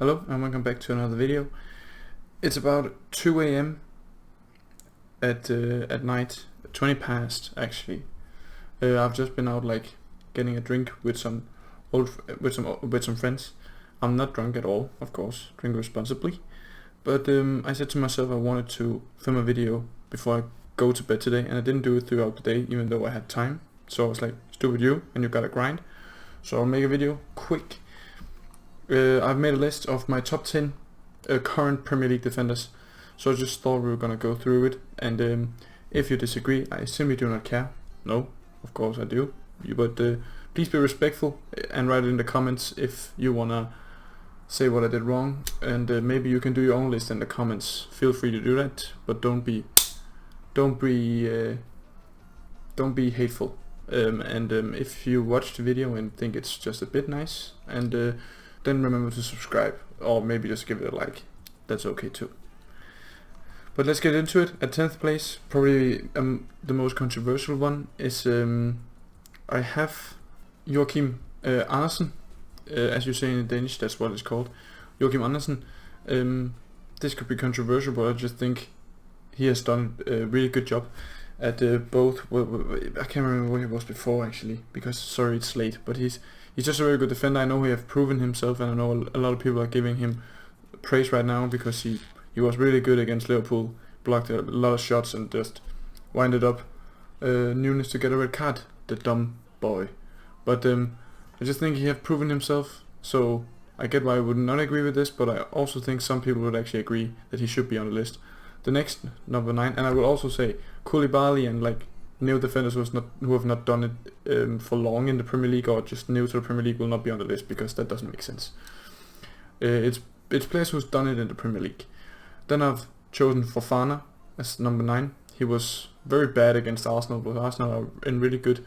Hello and welcome back to another video. It's about 2 a.m. at night, 20 past actually. I've just been out like getting a drink with some friends. I'm not drunk at all, of course, drink responsibly. But I said to myself I wanted to film a video before I go to bed today, and I didn't do it throughout the day even though I had time. So I was like, stupid you, and you gotta grind. So I'll make a video quick. I've made a list of my top 10 current Premier League defenders, so I just thought we were gonna go through it, and if you disagree, I simply do not care. No, of course I do, but please be respectful and write it in the comments if you wanna say what I did wrong, and maybe you can do your own list in the comments. Feel free to do that, but don't be hateful. If you watch the video and think it's just a bit nice, and then remember to subscribe, or maybe just give it a like. That's okay too. But let's get into it. At 10th place, probably the most controversial one is I have Joachim Andersen, as you say in Danish, that's what it's called, Joachim Andersen. This could be controversial, but I just think he has done a really good job at both. I can't remember where he was before actually, because sorry it's late, but he's just a very good defender. I know he have proven himself, and I know a lot of people are giving him praise right now because he was really good against Liverpool, blocked a lot of shots and just winded up Nunes to get a red card, the dumb boy. But I just think he have proven himself, so I get why I would not agree with this, but I also think some people would actually agree that he should be on the list. The next, number 9, and I will also say Koulibaly and like new defenders who have not done it for long in the Premier League, or just new to the Premier League, will not be on the list because that doesn't make sense. It's players who's done it in the Premier League. Then I've chosen Fofana as number 9. He was very bad against Arsenal, but Arsenal are in really good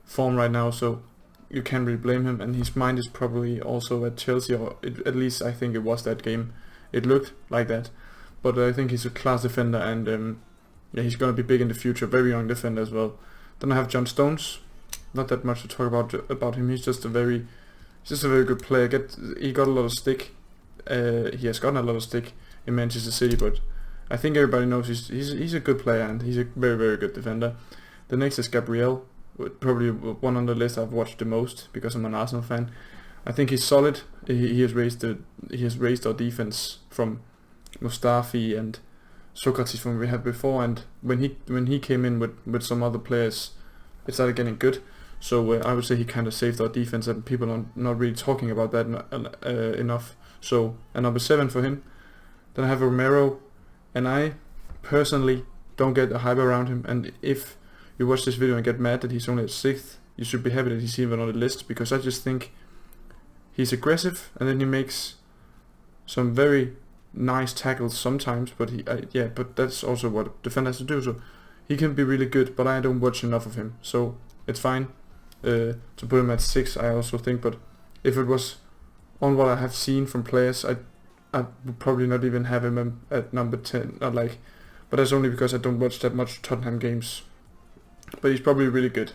form right now, so you can't really blame him. And his mind is probably also at Chelsea, or at least I think it was that game. It looked like that. But I think he's a class defender, and yeah, he's gonna be big in the future. Very young defender as well. Then I have John Stones. Not that much to talk about him. He's just a very good player. He got a lot of stick. He has gotten a lot of stick in Manchester City, but I think everybody knows he's a good player, and he's a very good defender. The next is Gabriel, probably one on the list I've watched the most because I'm an Arsenal fan. I think he's solid. He has raised our defense from Mustafi and Sokratis when we had before, and when he came in with some other players, it started getting good. So I would say he kind of saved our defense, and people are not really talking about that enough. So a number 7 for him. Then I have Romero, and I personally don't get the hype around him, and if you watch this video and get mad that he's only at 6th, you should be happy that he's even on the list, because I just think he's aggressive, and then he makes some very nice tackles sometimes, but but that's also what defenders have to do, so he can be really good, but I don't watch enough of him, so it's fine to put him at 6, I also think. But if it was on what I have seen from players, I would probably not even have him at number 10, but that's only because I don't watch that much Tottenham games. But he's probably really good,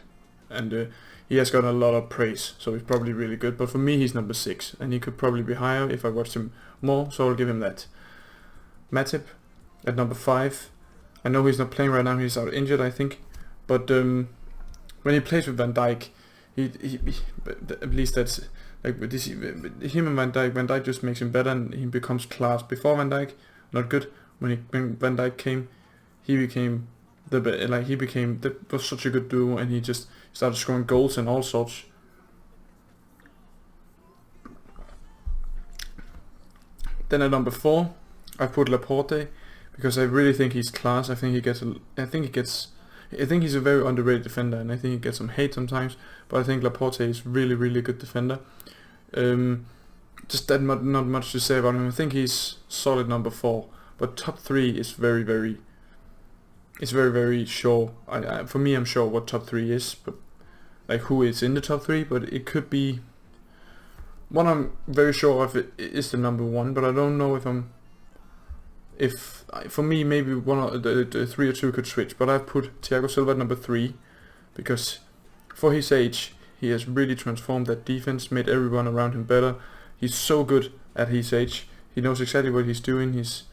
and he has gotten a lot of praise, so he's probably really good. But for me, he's number 6, and he could probably be higher if I watched him more, so I'll give him that. Matip at number 5. I know he's not playing right now, he's out injured I think, but when he plays with Van Dijk, he at least that's like with him and Van Dijk just makes him better, and he becomes class. Before Van Dijk, not good. When Van Dijk came, he became that was such a good duo, and he just started scoring goals and all sorts. Then at number 4, I put Laporte, because I really think he's class. I think he's a very underrated defender, and I think he gets some hate sometimes, but I think Laporte is really good defender. Just that not much to say about him. I think he's solid number 4, but top 3 is very sure. For me, I'm sure what top 3 is, but like who is in the top 3, but it could be one I'm very sure of. It is the number 1, but I don't know if for me maybe one of the 3 or 2 could switch, but I've put Thiago Silva at number 3 because for his age he has really transformed that defense, made everyone around him better. He's so good at his age. He knows exactly what he's doing. He's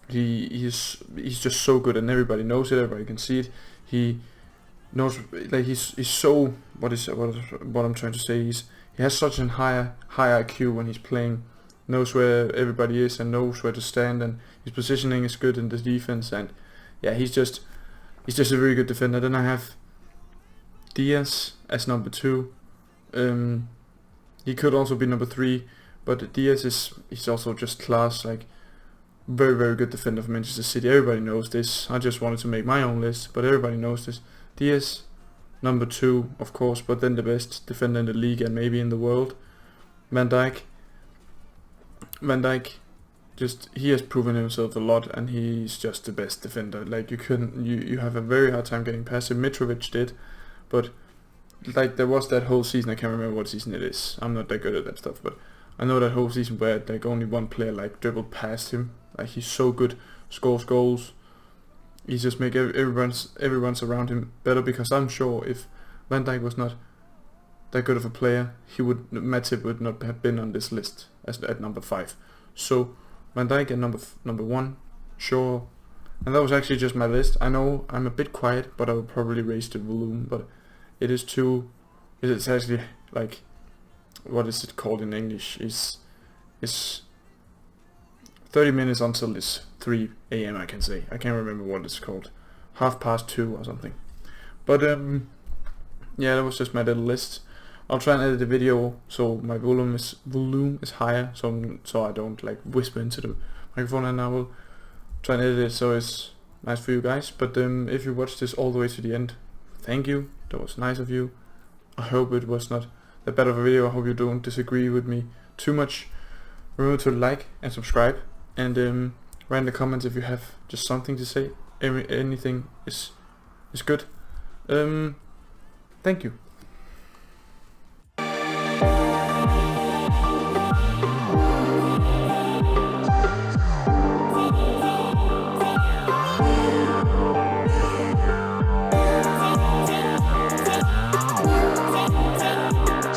just so good, and everybody knows it. Everybody can see it. He knows, like, he's so, what I'm trying to say. He has such a high IQ when he's playing. Knows where everybody is and knows where to stand, and his positioning is good in the defense. And yeah, he's just a very good defender. Then I have Diaz as number 2. He could also be number 3, but Diaz he's also just class, like very, very good defender for Manchester City. Everybody knows this. I just wanted to make my own list, but everybody knows this. Diaz, number 2, of course, but then the best defender in the league and maybe in the world. Van Dijk, he has proven himself a lot, and he's just the best defender. Like, you have a very hard time getting past him. Mitrovic did, but like, there was that whole season, I can't remember what season it is. I'm not that good at that stuff, but I know that whole season where like only one player like dribbled past him. Like, he's so good, scores goals. He just make everyone's around him better, because I'm sure if Van Dijk was not that good of a player, Matip would not have been on this list as at number 5. So Van Dijk at number 1, sure. And that was actually just my list. I know I'm a bit quiet, but I will probably raise the volume. But it's actually like, what is it called in English? It's 30 minutes until it's 3 a.m. I can say. I can't remember what it's called. 2:30 or something. But yeah, that was just my little list. I'll try and edit the video so my volume is higher, so I don't like whisper into the microphone, and I will try and edit it so it's nice for you guys. But if you watched this all the way to the end, thank you. That was nice of you. I hope it was not that bad of a video. I hope you don't disagree with me too much. Remember to like and subscribe, and write in the comments if you have just something to say. Anything is good. Thank you.